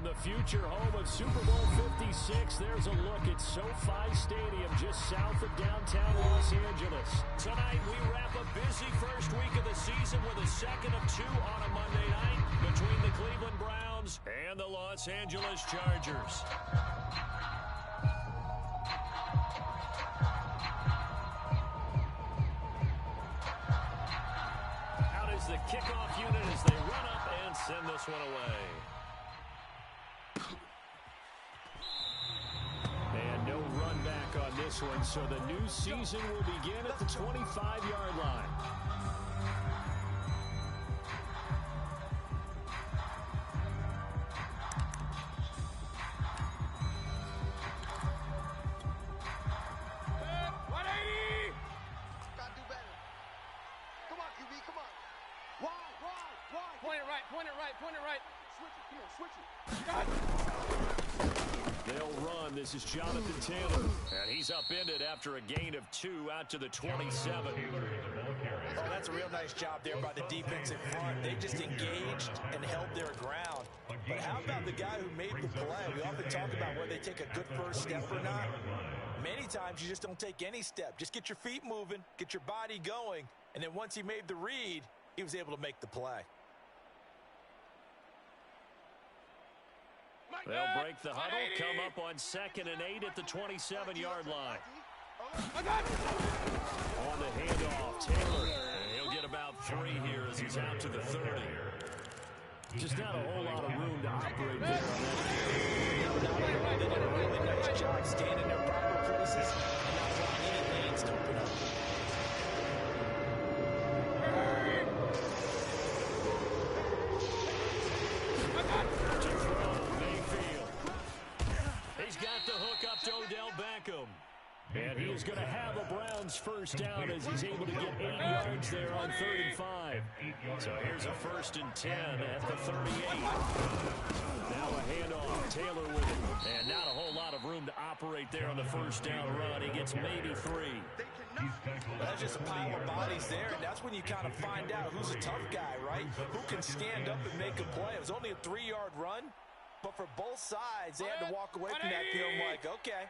From the future home of Super Bowl 56, there's a look at SoFi Stadium just south of downtown Los Angeles. Tonight, we wrap a busy first week of the season with a second of two on a Monday night between the Cleveland Browns and the Los Angeles Chargers. Out is the kickoff unit as they run up and send this one away. And no run back on this one, so the new season will begin at the 25-yard line. They'll run. This is Jonathan Taylor. And he's upended after a gain of 2 out to the 27. Oh, that's a real nice job there by the defensive front. They just engaged and held their ground. But how about the guy who made the play? We often talk about whether they take a good first step or not. Many times you just don't take any step. Just get your feet moving, get your body going, and then once he made the read, he was able to make the play. They'll break the huddle, come up on 2nd and 8 at the 27-yard line. On the handoff, Taylor. And he'll get about 3 here as he's out to the 30. Just not a whole lot of room to operate there on that. They did a really nice job staying in their proper places and not allowing any lanes to open up. And he is going to have a Browns first down as he's able to get 8 yards there on 3rd and 5. So here's a 1st and 10 at the 38. Now a handoff, Taylor with it. And not a whole lot of room to operate there on the first down run. He gets maybe 3. That's just a pile of bodies there, and that's when you kind of find out who's a tough guy, right? Who can stand up and make a play. It was only a 3-yard run, but for both sides, they had to walk away from that feeling like, okay,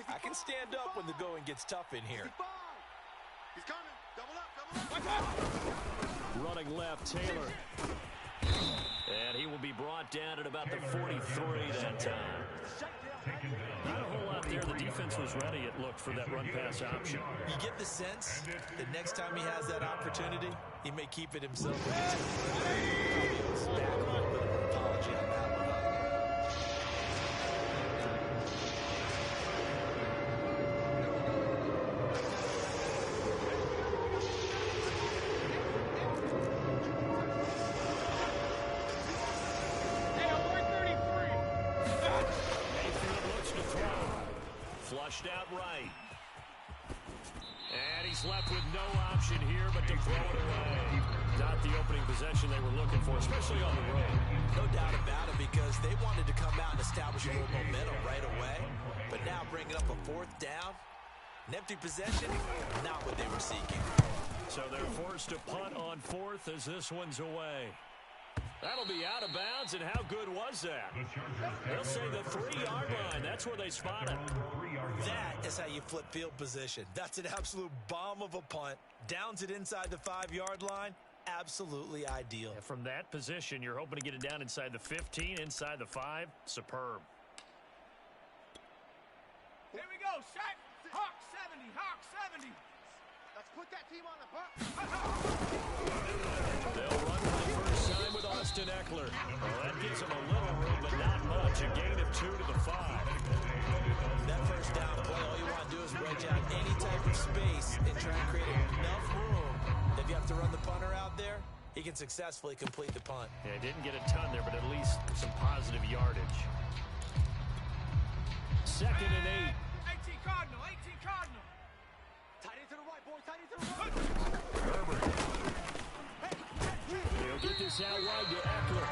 I can stand up when the going gets tough in here. He's coming. Double up. Running left, Taylor. And he will be brought down at about the 43 that time. Not a whole lot there. The defense was ready, it looked, for that run-pass option. You get the sense that next time he has that opportunity, he may keep it himself. Probably back a little bit of an apology on that one. Out right. And he's left with no option here but to throw it away. Not the opening possession they were looking for, especially on the road. No doubt about it, because they wanted to come out and establish a little momentum right away. But now bringing up a 4th down, an empty possession, not what they were seeking. So they're forced to punt on 4th as this one's away. That'll be out of bounds, and how good was that? They'll say the 3-yard line. That's where they spot it. That is how you flip field position. That's an absolute bomb of a punt. Downs it inside the 5-yard line. Absolutely ideal. Yeah, from that position, you're hoping to get it down inside the 15, inside the 5. Superb. Here we go. Shaq. Hawk 70. Hawk 70. Let's put that team on the buck. They'll run for the first time with Austin Eckler. Well, that gives them a little room, but not much. A gain of 2 to the 5. That first down play, all you want to do is wedge out any type of space and try and create enough room. If you have to run the punter out there, he can successfully complete the punt. Yeah, didn't get a ton there, but at least some positive yardage. 2nd and 8. 18 Cardinal. 18 Cardinal. Tight into the right, boy. Tight into the right. Herbert. He'll get this out wide to Eckler.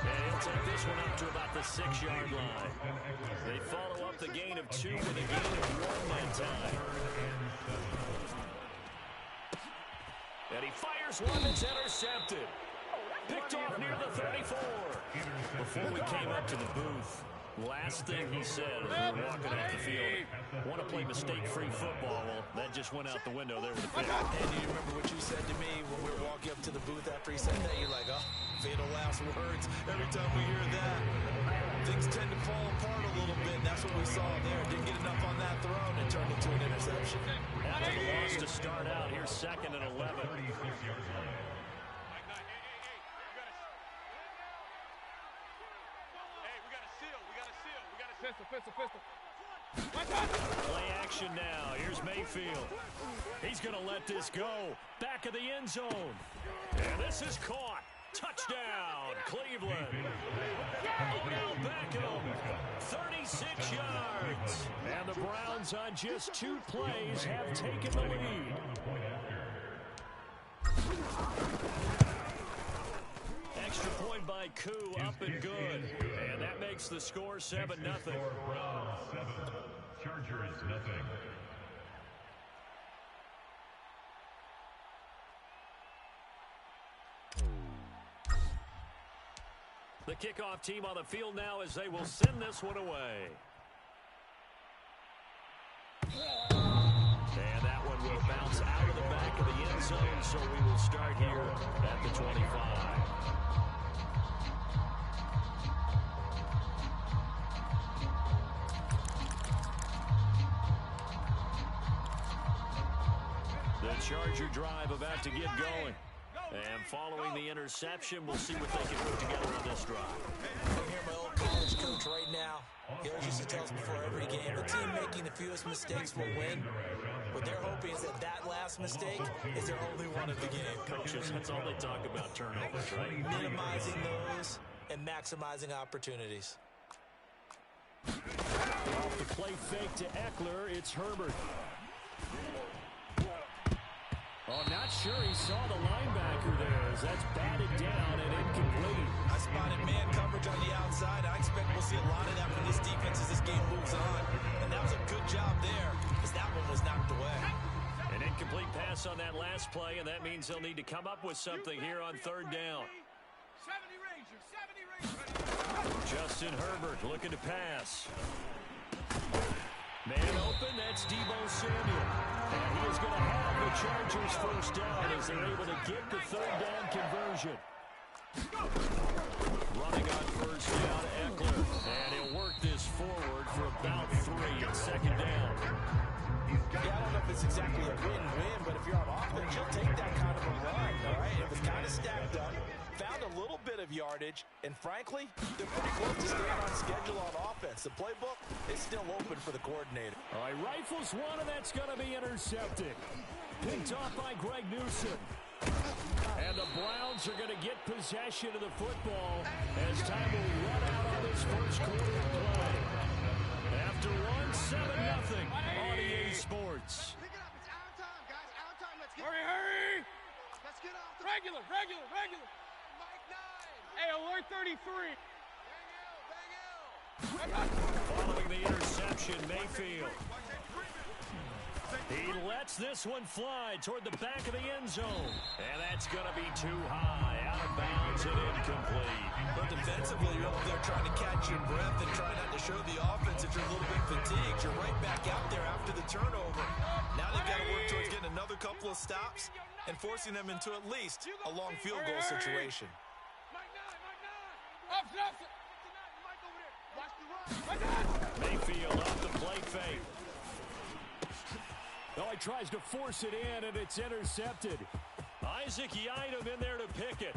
And he'll take this one up to about the 6-yard line. They follow up the gain of 2 with a gain of 1 that time. And he fires one that's intercepted. Picked off near the 34. Before we came up to the booth, last thing he said as we were walking off the field, want to play mistake-free football. Well, that just went out the window there with the pick. And do you remember what you said to me when we were walking up to the booth after he said that? You're like, oh, fatal last words. Every time we hear that, things tend to fall apart a little bit, and that's what we saw there. Didn't get enough on that throw, and it turned into an interception. After the loss to start out, here's 2nd and 11. Pistol. Play action now. Here's Mayfield. He's going to let this go. Back of the end zone. And this is caught. Touchdown, Cleveland. Odell Beckham, 36 yards. And the Browns on just 2 plays have taken the lead. Extra point by Koo, up and good. And that makes the score 7-0. Chargers, nothing. The kickoff team on the field now as they will send this one away. And that one will bounce out of the back of the end zone, so we will start here at the 25. The Charger drive about to get going. And following the interception, we'll see what they can put together on this drive. I'm here, my old college coach right now. He always used to tell us before every game, the team making the fewest mistakes will win. What they're hoping is that last mistake is their only one of the game. Coaches, that's all they talk about, turnovers, right? Minimizing those and maximizing opportunities. Off the play fake to Eckler, it's Herbert. Oh, not sure he saw the linebacker there as that's batted down and incomplete. I spotted man coverage on the outside. I expect we'll see a lot of that from this defense as this game moves on. And that was a good job there as that one was knocked away. An incomplete pass on that last play, and that means they'll need to come up with something here on 3rd down. 70 Rangers. Justin Herbert looking to pass. Man open, that's Deebo Samuel. And he is going to have the Chargers first down as they're able to get the 3rd down conversion. Running on first down, Eckler. And he'll work this forward for about 3 at 2nd down. Yeah, I don't know if it's exactly a win-win, but if you're on offense, you'll take that kind of a run, all right? It was kind of stacked up, found a little bit of yardage, and frankly, they're pretty close to staying on schedule on offense. The playbook is still open for the coordinator. All right, rifles one, and that's going to be intercepted. Picked off by Greg Newsome. And the Browns are going to get possession of the football as time will run out on this first quarter of play. After 1-7-0 on EA Sports. Pick it up. It's out of time, guys. Out of time. Let's get Hurry! Let's get off the Regular! Mike 9. Hey, alert 33! Bang you. Following the interception, Mayfield. He lets this one fly toward the back of the end zone. And that's going to be too high. Out of bounds and incomplete. But defensively, you're up there trying to catch your breath and try not to show the offense that you're a little bit fatigued. You're right back out there after the turnover. Now they've got to work towards getting another couple of stops and forcing them into at least a long field goal situation. Mike 9. Opposite! Mike over there. Watch the run. Mayfield off the play fake. Oh, he tries to force it in, and it's intercepted. Isaac Yiadom in there to pick it.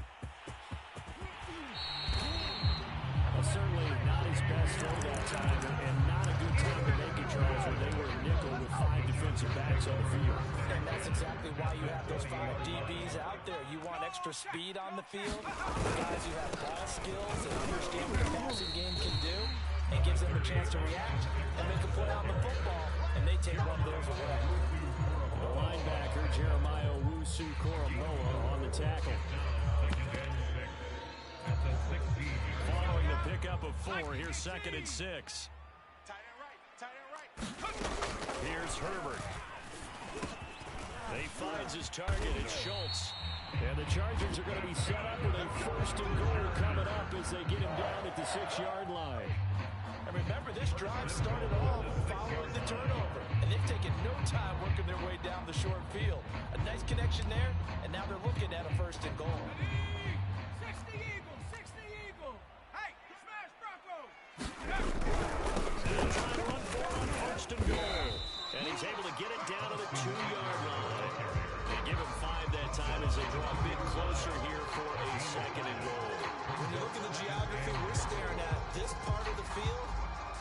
Well, certainly not his best throw that time, and not a good time to make it, Charles, when they were in nickel with 5 defensive backs on the field. And that's exactly why you have those 5 DBs out there. You want extra speed on the field, guys who have ball skills and understand what the passing game can do, and gives them a chance to react and make a play on the football, and they take one of those away. The linebacker, Jeremiah Owusu-Koramoah, on the tackle. Following the pickup of 4, here's 2nd and 6. Tight end right. Here's Herbert. He finds his target. It's Schultz. And the Chargers are going to be set up with a First and goal coming up as they get him down at the 6-yard line. And remember, this drive started off following the turnover. And they've taken no time working their way down the short field. A nice connection there, and now they're looking at a first and goal. 60 Eagle, 60 Eagle. Hey, smash Bronco. They'll try to run for on first and goal. And he's able to get it down to the 2-yard line. They give him 5 that time as they draw a bit closer here for a second and goal. When you look at the geography we're staring at, this part of the field,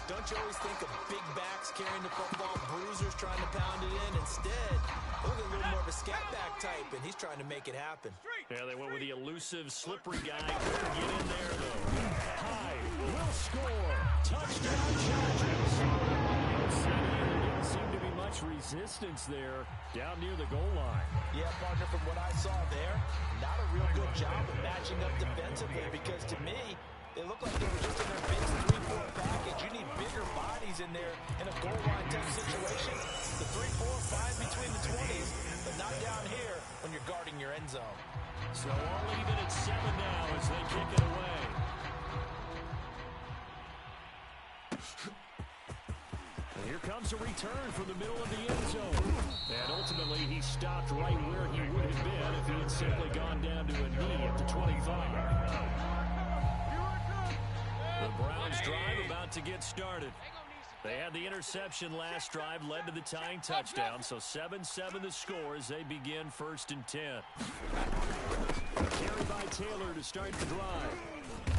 don't you always think of big backs carrying the football, bruisers trying to pound it in? Instead, look at a little more of a scat back type, and he's trying to make it happen. Yeah, they went with the elusive, slippery guy. Couldn't get in there, though. Hyde will score. Touchdown, Chargers. There didn't seem to be much resistance there down near the goal line. Yeah, partner, from what I saw there, not a real good job of matching up defensively because to me, they look like they were just in their base 3-4 package. You need bigger bodies in there in a goal line type situation. The 3-4, fine between the 20s, but not down here when you're guarding your end zone. So all even at 7 now as they kick it away. And here comes a return from the middle of the end zone. And ultimately, he stopped right where he would have been if he had simply gone down to a knee at the 25. The Browns drive about to get started. They had the interception last drive, led to the tying touchdown, so 7-7 the score as they begin first and 10. Carry by Taylor to start the drive.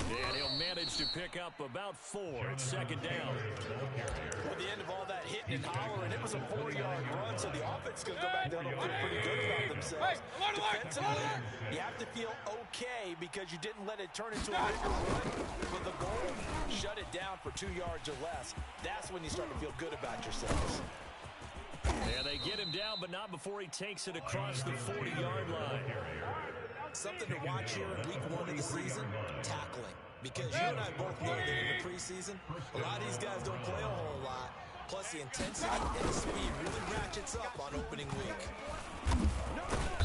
And he'll manage to pick up about 4 at second down. At the end of all that hitting and hollering, it was a 4-yard run, so the offense is going to go back down and feel pretty good about themselves. Defensively, you have to feel okay because you didn't let it turn into a bigger run. But the goal, shut it down for 2 yards or less. That's when you start to feel good about yourselves. Yeah, they get him down, but not before he takes it across the 40-yard line. Something to watch here in week 1 of the season, tackling. Because you and I both know that in the preseason, a lot of these guys don't play a whole lot. Plus the intensity and the speed really ratchets up on opening week.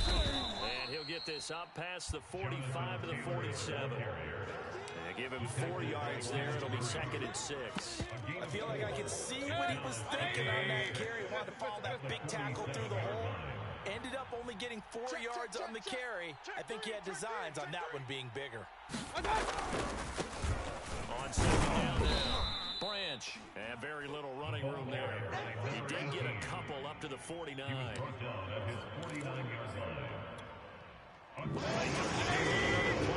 And he'll get this up past the 45 to the 47. They give him 4 yards there. It'll be second and 6. I feel like I can see what he was thinking on that carry. He wanted to follow that big tackle through the hole. Ended up only getting 4 yards on the carry. I think he had designs on that one being bigger. On second down now, Branch. And very little running room there. He did get a couple up to the 49. Play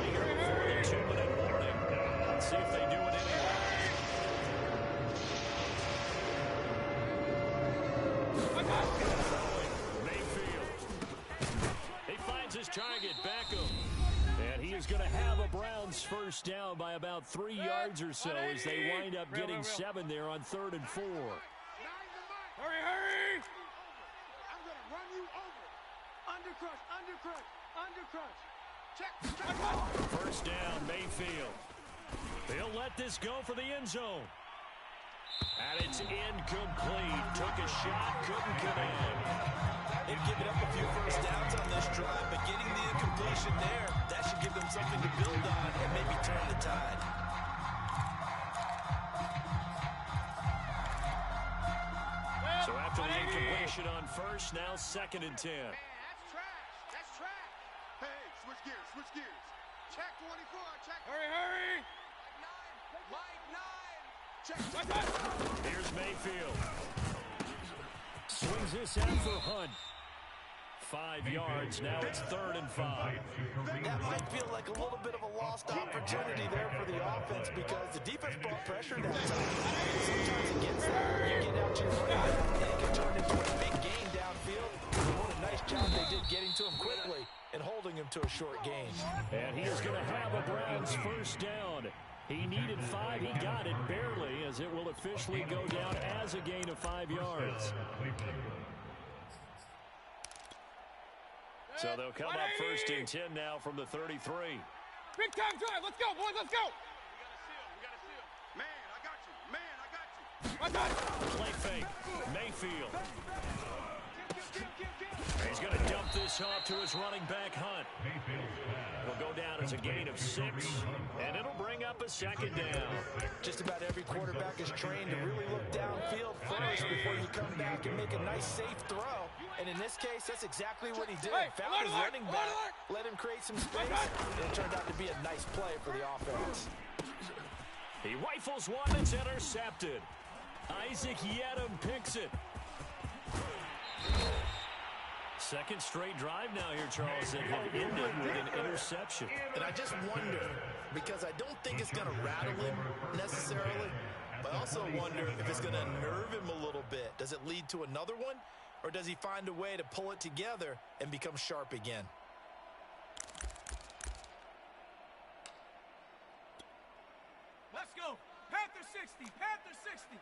here before the 2-minute warning. Let's see if they do it anyway. His target, Beckham. And he is going to have a Browns first down by about 3 yards or so as they wind up getting 7 there on 3rd and 4. Hurry, hurry! I'm going to run you over. Undercrush, undercrush, undercrush. Check. First down, Mayfield. They'll let this go for the end zone. And it's incomplete. Took a shot, couldn't connect. They've given up a few first downs on this drive, but getting the incompletion there, that should give them something to build on and maybe turn the tide. So after the incompletion on first, now second and 10. Man, that's trash. That's trash. Hey, switch gears, switch gears. Check 24, check. Hurry, hurry! Mike 9. Check. Here's Mayfield. Swings this out for Hunt. 5 yards, now it's 3rd and 5. That might feel like a little bit of a lost opportunity there for the offense because the defense brought pressure that time. Sometimes against that, you get out your right, and it can turn into a big gain downfield. What a nice job they did getting to him quickly and holding him to a short gain. And he is going to have a Browns first down. He needed 5. He got it barely as it will officially go down as a gain of 5 yards. So they'll come up first and 10 now from the 33. Big time drive. Let's go, boys. Let's go. We got to seal. Man, I got you. Man, I got you. I got it. Play fake. Mayfield. He's going to dump this off to his running back, Hunt. It'll go down as a gain of 6, and it'll bring up a second down. Just about every quarterback is trained to really look downfield first before you come back and make a nice, safe throw. And in this case, that's exactly what he did. Found his running back, let him create some space, and it turned out to be a nice play for the offense. He rifles one that's intercepted. Isaac Yedem picks it. Second straight drive now here, Charles, that have ended with an interception. And I just wonder, because I don't think it's going to rattle him necessarily, but I also wonder if it's going to nerve him a little bit. Does it lead to another one, or does he find a way to pull it together and become sharp again? Let's go. Panther 60. Panther 60.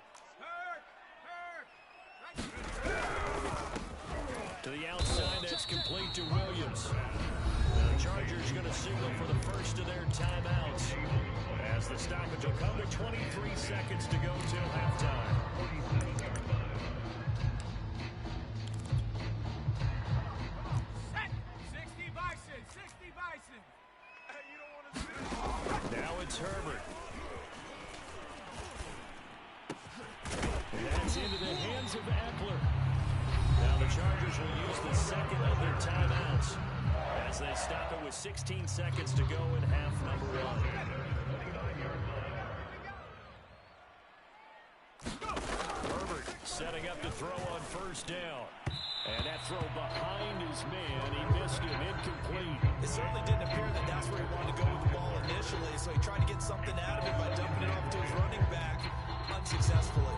To the outside, that's complete to Williams. The Chargers going to signal for the first of their timeouts as the stoppage will come to 23 seconds to go till halftime. Set. 60 Bison. 60 Bison. Hey, you don't want to sit. Now it's Herbert. That's into the hands of Eckler. Now the Chargers will use the second of their timeouts as they stop it with 16 seconds to go in half number 1. Herbert setting up to throw on first down. And that throw behind his man, he missed him, incomplete. It certainly didn't appear that that's where he wanted to go with the ball initially, so he tried to get something out of it by dumping it off to his running back unsuccessfully.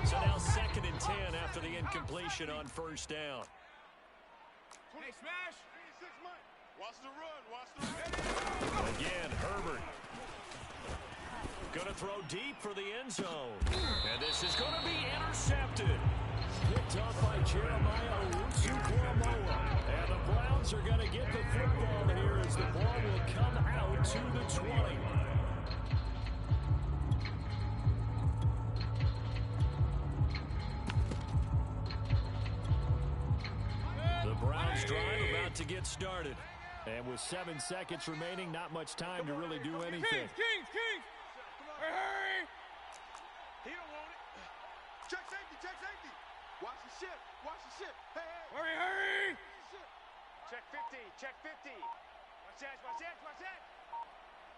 So now 2nd and 10 after the incompletion on first down. Hey, smash. Watch the run. Watch the run. Again, Herbert. Going to throw deep for the end zone. And this is going to be intercepted. Picked off by Jeremiah Owusu-Koramoah. And the Browns are going to get the football here as the ball will come out to the 20. The Browns drive about to get started. And with 7 seconds remaining, not much time to really do anything. Kings! Hurry! He don't want it. Check safety. Check safety. Watch the ship. Watch the ship. Hey, hey. Hurry! Check 50. Check 50. Watch that. Watch that. Watch that.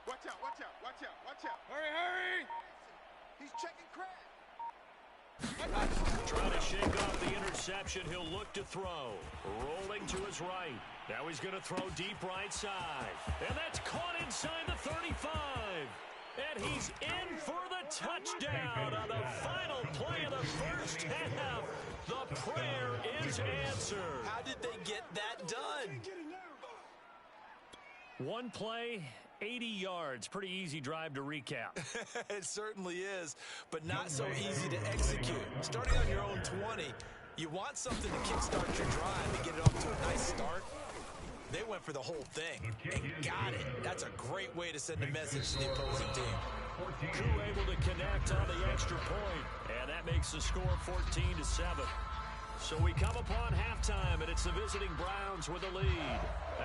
Watch out. Watch out. Watch out. Watch out. Hurry! He's checking crack. Trying to shake off the interception. He'll look to throw. Rolling to his right. Now he's going to throw deep right side. And that's caught inside the 35. And he's in for the touchdown on the final play of the first half. The prayer is answered. How did they get that done? One play, 80 yards. Pretty easy drive to recap. It certainly is, but not so easy to execute. Starting on your own 20, you want something to kickstart your drive and get it off to a nice start. They went for the whole thing and got it. That's a great way to send a message to the opposing team. Crew able to connect on the extra point, and that makes the score 14-7. So we come upon halftime, and it's the visiting Browns with the lead.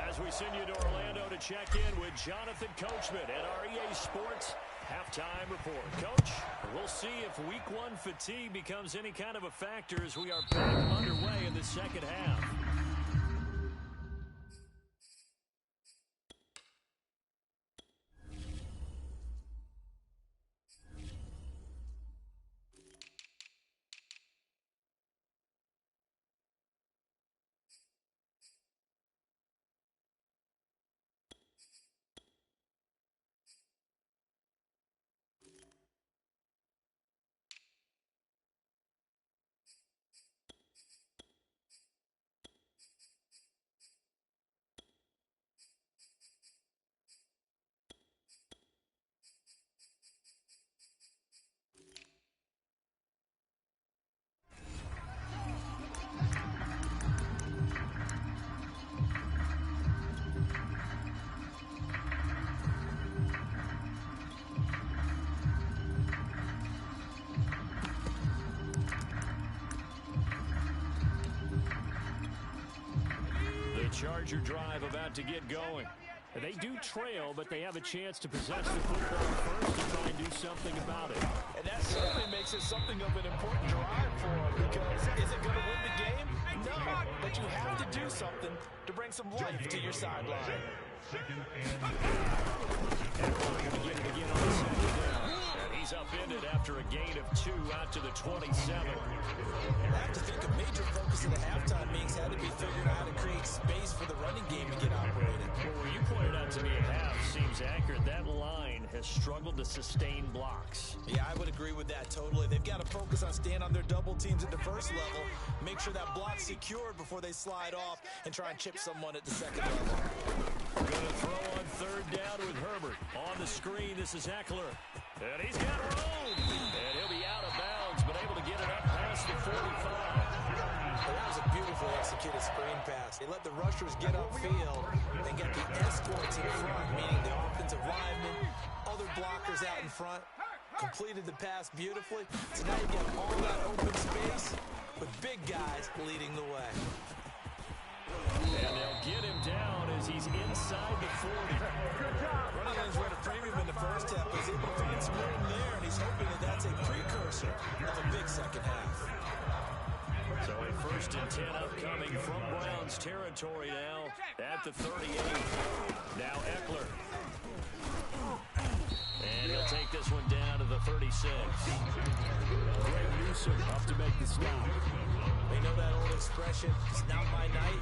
As we send you to Orlando to check in with Jonathan Coachman at our EA Sports Halftime Report. Coach, we'll see if Week 1 fatigue becomes any kind of a factor as we are back underway in the second half. Charger drive about to get going. They do trail, but they have a chance to possess the football first and try and do something about it. And that certainly makes it something of an important drive for them, because is it going to win the game? No, but you have to do something to bring some life to your sideline. And we're going to begin on the second down. And he's upended after a gain of 2 out to the 27. I have to think a major focus of the halftime meetings had to be figuring out how to create space for the running game to get operated. Well, what you pointed out to me at half seems accurate. That line has struggled to sustain blocks. Yeah, I would agree with that totally. They've got to focus on staying on their double teams at the first level, make sure that block's secured before they slide off and try and chip someone at the second level. Going to throw on third down with Herbert. On the screen, this is Eckler. And he's got room. And he'll be out of bounds, but able to get it up past the 45. That was a beautifully executed screen pass. They let the rushers get upfield and get the escorts in front, meaning the offensive linemen, other blockers out in front. Completed the pass beautifully. So now you get all that open space with big guys leading the way. And they'll get him down as he's inside the 40. Running lanes were at a premium in the first half, but he's able to find some room there, and he's hoping that that's a precursor of a big second half. So a 1st and 10 upcoming from Browns territory now at the 38. Now Eckler. And he'll take this one down to the 36. Greg Newsome up to make the stop. They know that old expression, it's not my night.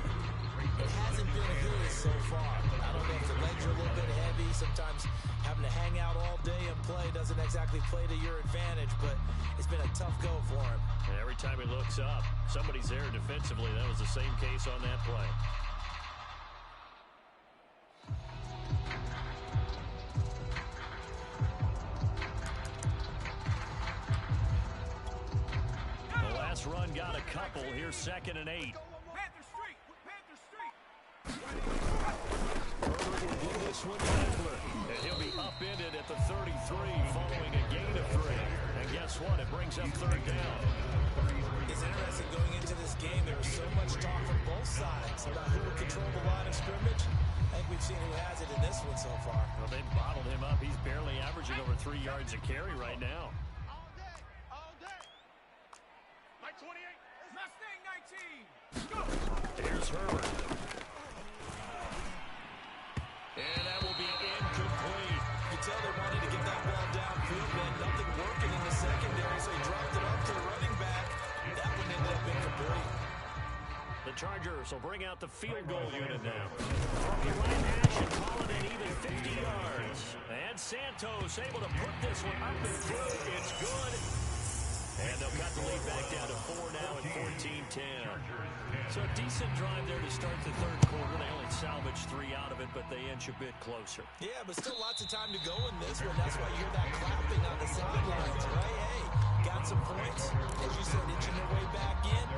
It hasn't been his so far. I don't know if the legs are a little bit heavy. Sometimes having to hang out all day and play doesn't exactly play to your advantage, but it's been a tough go for him. And every time he looks up, somebody's there defensively. That was the same case on that play. The last run got a couple. Here's 2nd and 8. Herbert will do this one to Eckler. And he'll be upended at the 33 following a gain of 3. And guess what? It brings up 3rd down. It's interesting going into this game. There was so much talk from both sides about who would control the line of scrimmage. I think we've seen who has it in this one so far. Well, they've bottled him up. He's barely averaging over 3 yards a carry right now. All day. Like 28. Mustang 19. Go. Here's Herbert. And that will be incomplete. You tell they wanted to get that ball downfield, but nothing working in the secondary, so he dropped it up to the running back. That one ended up incomplete. The Chargers will bring out the field goal unit now. From behind Ash and call it an even 50 yards. And Santos able to put this one up and through. It's good. And they'll cut the lead back down to 4 now at 14-10. So a decent drive there to start the 3rd quarter. They only salvaged 3 out of it, but they inch a bit closer. Yeah, but still lots of time to go in this one. That's why you hear that clapping on the sidelines, right? Hey, got some points. As you said, inching their way back in.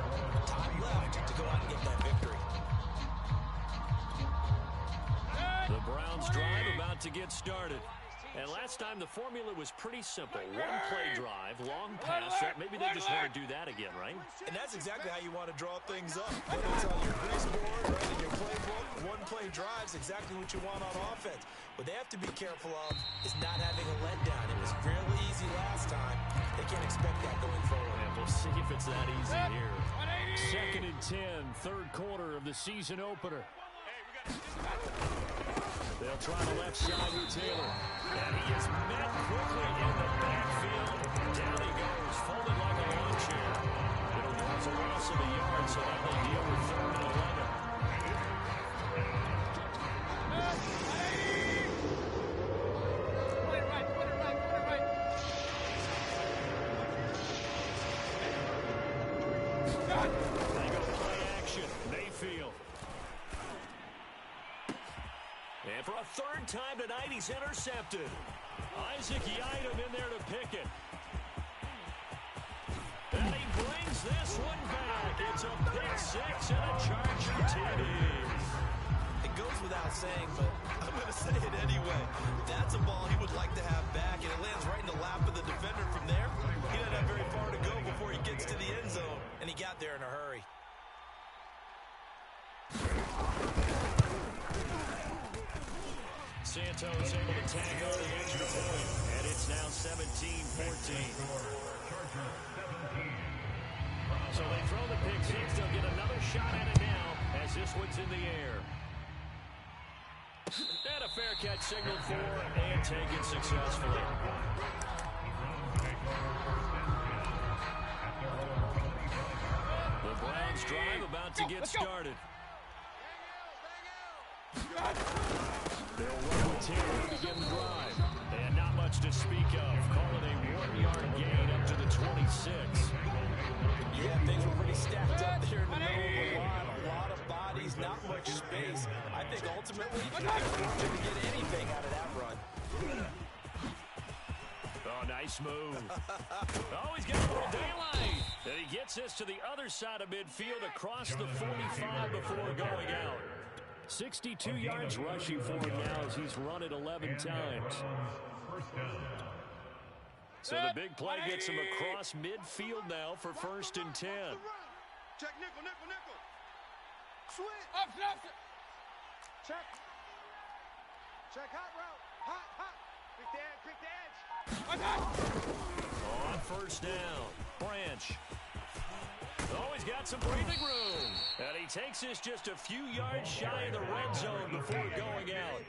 Time left to go out and get that victory. The Browns drive about to get started. And last time the formula was pretty simple. 1-play drive, long pass. Maybe they just want to do that again, right? And that's exactly how you want to draw things up. Whether it's on your grease board, right, in your playbook, 1-play drive's exactly what you want on offense. What they have to be careful of is not having a letdown. It was fairly easy last time. They can't expect that going forward. And we'll see if it's that easy here. 2nd and 10, 3rd quarter of the season opener. They'll try the left side with Taylor. And he is met quickly in the backfield. Down he goes, folded like a lawn chair. It'll cause a loss of a yard, so that will deal with 3rd and 11. They go play action. Mayfield. And for a 3rd time tonight, he's intercepted. Isaac Yiadom in there to pick it. And he brings this one back. It's a pick 6 and a Charger TD. It goes without saying, but I'm going to say it anyway. That's a ball he would like to have back, and it lands right in the lap of the defender from there. He doesn't have very far to go before he gets to the end zone, and he got there in a hurry. Toronto's able to tag on the extra point, and it's now 17-14. So they throw the pick six. They'll get another shot at it now as this one's in the air. And a fair catch signaled for and taken successfully. The Browns drive about to get started. They'll run with Taylor to begin the drive. And not much to speak of. Call it a 1-yard gain up to the 26. Yeah, things were pretty stacked up there in the middle of the line. A lot of bodies, not much space. I think ultimately you didn't get anything out of that run. Oh, nice move. Oh, he's got a little daylight. And he gets this to the other side of midfield across the 45 before going out. 62 yards rushing for him now as he's run it 11 times. So the big play gets him across midfield now for 1st and 10. Check nickel, nickel, nickel. Switch. Up, up. Check. Check hot route. Hot, hot. Quick the edge. On 1st down, Branch. Oh, he's got some breathing room. And he takes this just a few yards shy of the red zone before going out.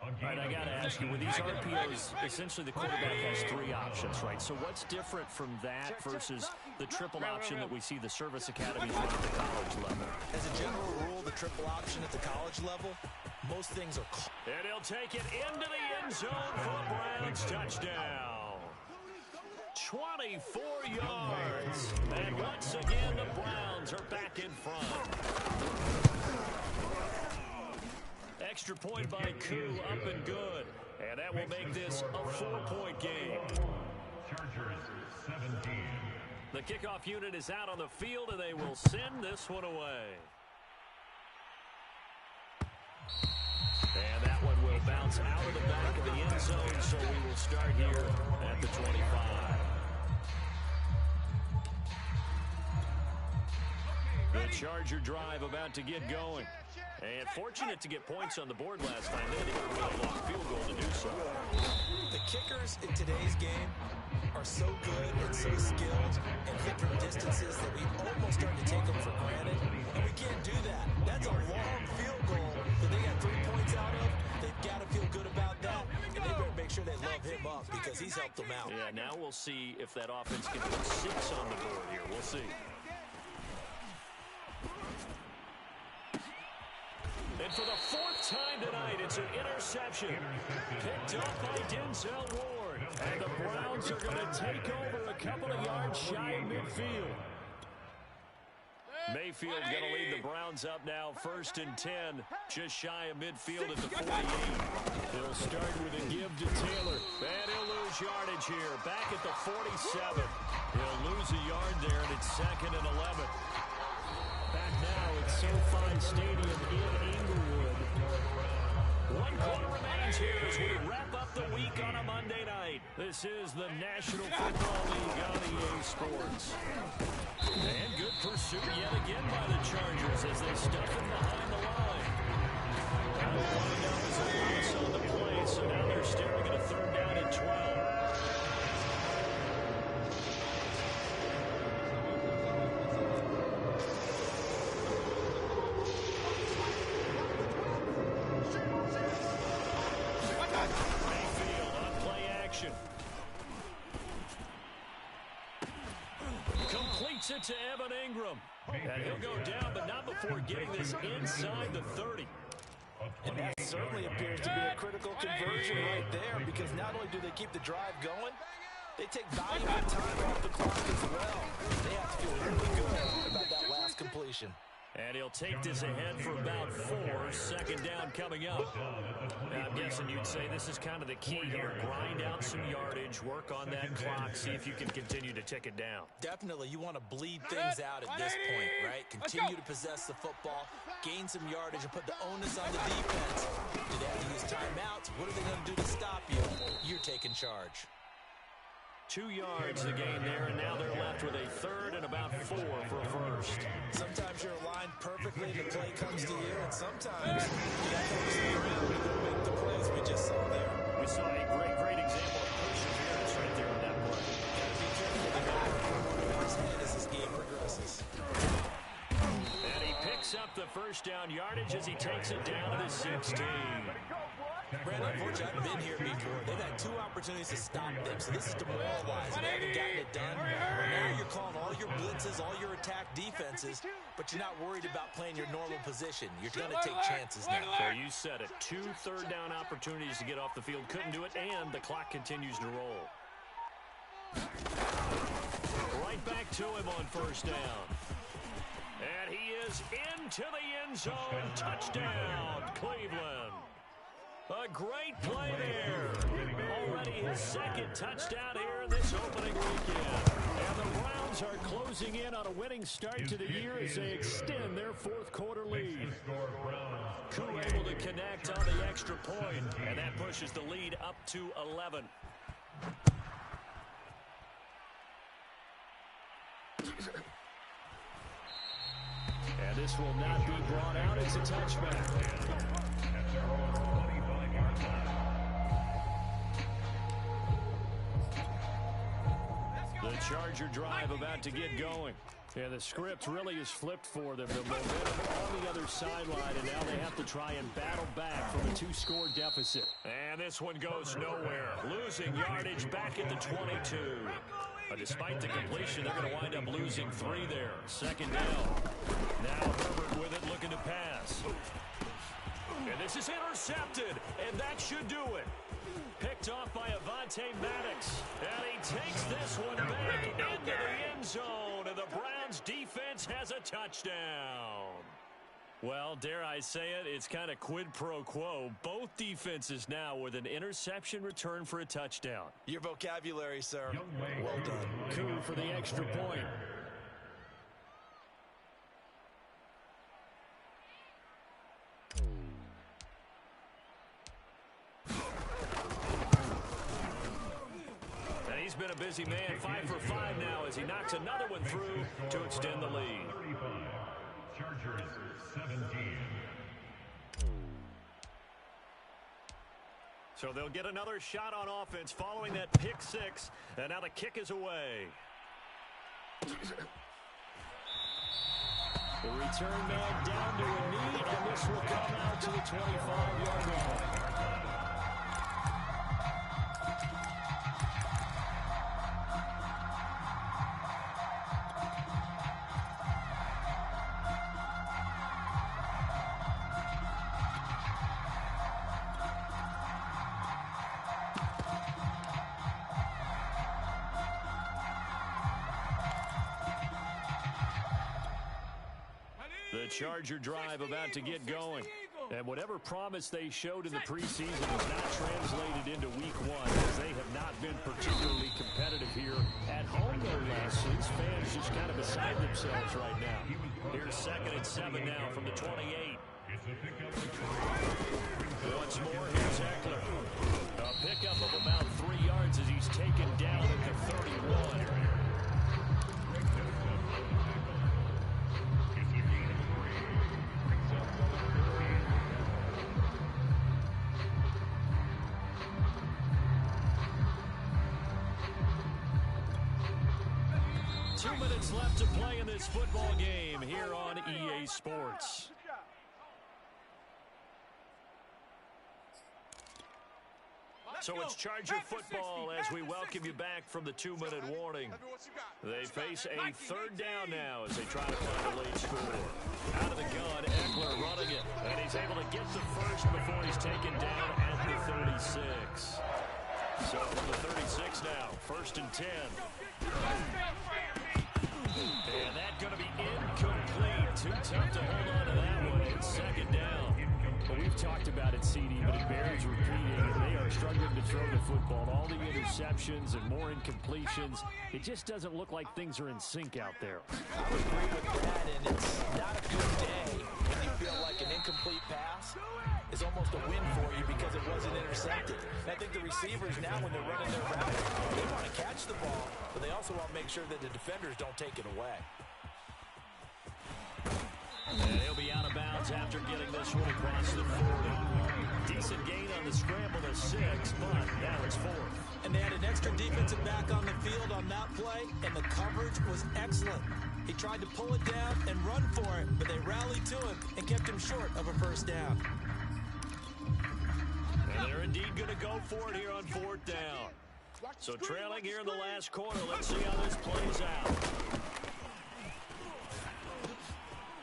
All right, I got to ask you, with these RPOs, essentially the quarterback has 3 options, right? So what's different from that versus the triple option that we see the service academies run at the college level? As a general rule, the triple option at the college level, most things are... And he'll take it into the end zone for a Browns touchdown. 24 yards. And once again, the Browns are back in front. Extra point by Koo, up and good. And that will make this a 4-point game. Chargers 17. The kickoff unit is out on the field, and they will send this one away. And that one will bounce out of the back of the end zone, so we will start here at the 25. The Charger drive about to get going. And fortunate to get points on the board last time. They had to get a really long field goal to do so. The kickers in today's game are so good and so skilled and hit from distances that we almost start to take them for granted. And we can't do that. That's a long field goal that they got 3 points out of. They've got to feel good about that. And they better make sure they love him up because he's helped them out. Yeah, now we'll see if that offense can put 6 on the board here. We'll see. And for the 4th time tonight, it's an interception. Picked up by Denzel Ward. And the Browns are going to take over a couple of yards shy of midfield. Mayfield going to lead the Browns up now, 1st and 10, just shy of midfield at the 48. He'll start with a give to Taylor. And he'll lose yardage here, back at the 47. He'll lose a yard there, and it's 2nd and 11. Back now at SoFi Stadium in Inglewood. 1 quarter remains here as we wrap up the week on a Monday night. This is the National Football League on EA Sports. And good pursuit yet again by the Chargers as they stuff it behind the line. Now the windup is a loss on the play, so now they're staring at a 3rd down and 12. Completes it to Evan Ingram. And he'll go down, but not before getting this inside the 30. And that certainly appears to be a critical conversion right there because not only do they keep the drive going, they take valuable time off the clock as well. They have to feel really good about that last completion. And he'll take this ahead for about 4. 2nd down coming up. Now, I'm guessing you'd say this is kind of the key here. Grind out some yardage, work on that clock, see if you can continue to tick it down. Definitely, you want to bleed things out at this point, right? Continue to possess the football, gain some yardage, and put the onus on the defense. Do they have to use timeouts? What are they going to do to stop you? You're taking charge. 2 yards the gain there, and now they're left with a 3rd and about 4 for a 1st. Sometimes you're aligned perfectly and the play comes to you, and sometimes you got to stand around and go make the play as we just saw there. We saw a great example of perseverance right there in that play. Got to be careful to not over his head as this game progresses. And he picks up the first down yardage as he takes it down to the 16. Brandon, unfortunately, I've been here before. They've had 2 opportunities to stop them, so this is demoralizing. They haven't gotten it done. Now you're calling all your blitzes, all your attack defenses, but you're not worried about playing your normal position. You're going to take chances now. So you said it. 2 third-down opportunities to get off the field. Couldn't do it, and the clock continues to roll. Right back to him on first down. And he is into the end zone. Touchdown, Cleveland. A great play there. Already his second touchdown here in this opening weekend. And the Browns are closing in on a winning start to the year as they extend their 4th quarter lead. Koo able to connect on the extra point, and that pushes the lead up to 11. And this will not be brought out as a touchback. The Charger drive about to get going. And the script really is flipped for them. The momentum on the other sideline, and now they have to try and battle back from a 2-score deficit. And this one goes nowhere. Losing yardage back at the 22. Despite the completion, they're going to wind up losing 3 there. Second down. Now Herbert with it, looking to pass. And this is intercepted, and that should do it. Picked off by Avonte Maddox. And he takes this one back into the end zone, and the Browns defense has a touchdown. Well, dare I say it, it's kind of quid pro quo. Both defenses now with an interception return for a touchdown. Your vocabulary, sir. Well done. Koo for the extra point. And he's been a busy man, 5 for 5 now as he knocks another one through to extend the lead. Chargers 17. So they'll get another shot on offense following that pick 6, and now the kick is away. The return man down to a knee, and this will come out to the 25-yard line. The Charger drive about to get going. And whatever promise they showed in the preseason has not translated into week 1, as they have not been particularly competitive here at home, no less. So these fans just kind of beside themselves right now. Here's 2nd and 7 now from the 28. Once more, here's Eckler. A pickup of about 3 yards as he's taken down at the 31. 2 minutes left to play in this football game here on EA Sports. So it's Charger football as we welcome you back from the 2-minute warning. They face a 3rd down now as they try to find a late score. Out of the gun, Eckler running it. And he's able to get the first before he's taken down at the 36. So from the 36 now, 1st and 10. And that's going to be incomplete. Too tough to hold on to that one. It's 2nd down. Well, we've talked about it, CD, but it bears repeating. They are struggling to throw the football. All the interceptions and more incompletions. It just doesn't look like things are in sync out there. I would agree with that, and it's not a good day when you feel like an incomplete pass is almost a win for you because it wasn't intercepted. And I think the receivers now, when they're running their route, they want to catch the ball, but they also want to make sure that the defenders don't take it away. And he'll be out of bounds yards after getting this one across the 40. Decent gain on the scramble to 6, but now it's 4th. And they had an extra defensive back on the field on that play, and the coverage was excellent. He tried to pull it down and run for it, but they rallied to him and kept him short of a first down. And they're indeed going to go for it here on 4th down. So trailing here in the last quarter. Let's see how this plays out.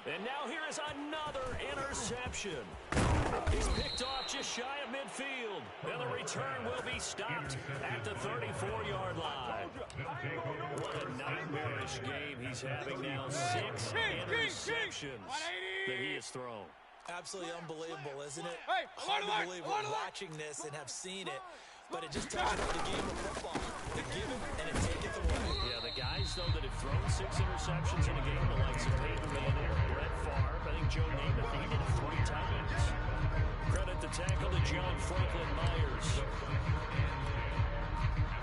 And now here is another interception. He's picked off just shy of midfield. And the return will be stopped at the 34-yard line. What a nightmarish game he's having now. 6 interceptions that he has thrown. Absolutely unbelievable, isn't it? Hard to believe we're watching this and have seen it. But it just tells you the game of football. They give it and it taketh away. Yeah, the guys, though, that have thrown 6 interceptions in a game, the likes of Peyton Manning, Brett Favre, I think Joe Namath, he did it 3 times. Credit the tackle to John Franklin Myers.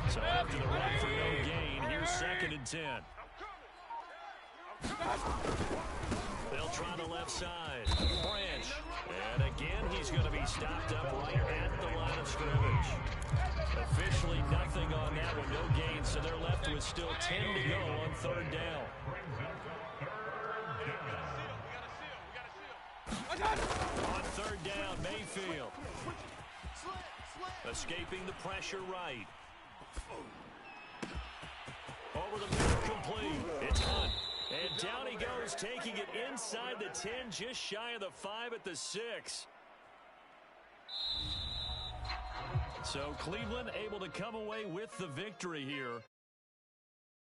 So after the run for no gain, here's 2nd and 10. They'll try the left side. Branch. And again, he's going to be stopped up right at the line of scrimmage. Officially nothing on that one, no gain, so they're left with still 10 to go on 3rd down. On 3rd down, Mayfield. Escaping the pressure right. Over the middle, complete. It's Hunt. And down he goes, taking it inside the 10, just shy of the 5 at the 6. So Cleveland able to come away with the victory here.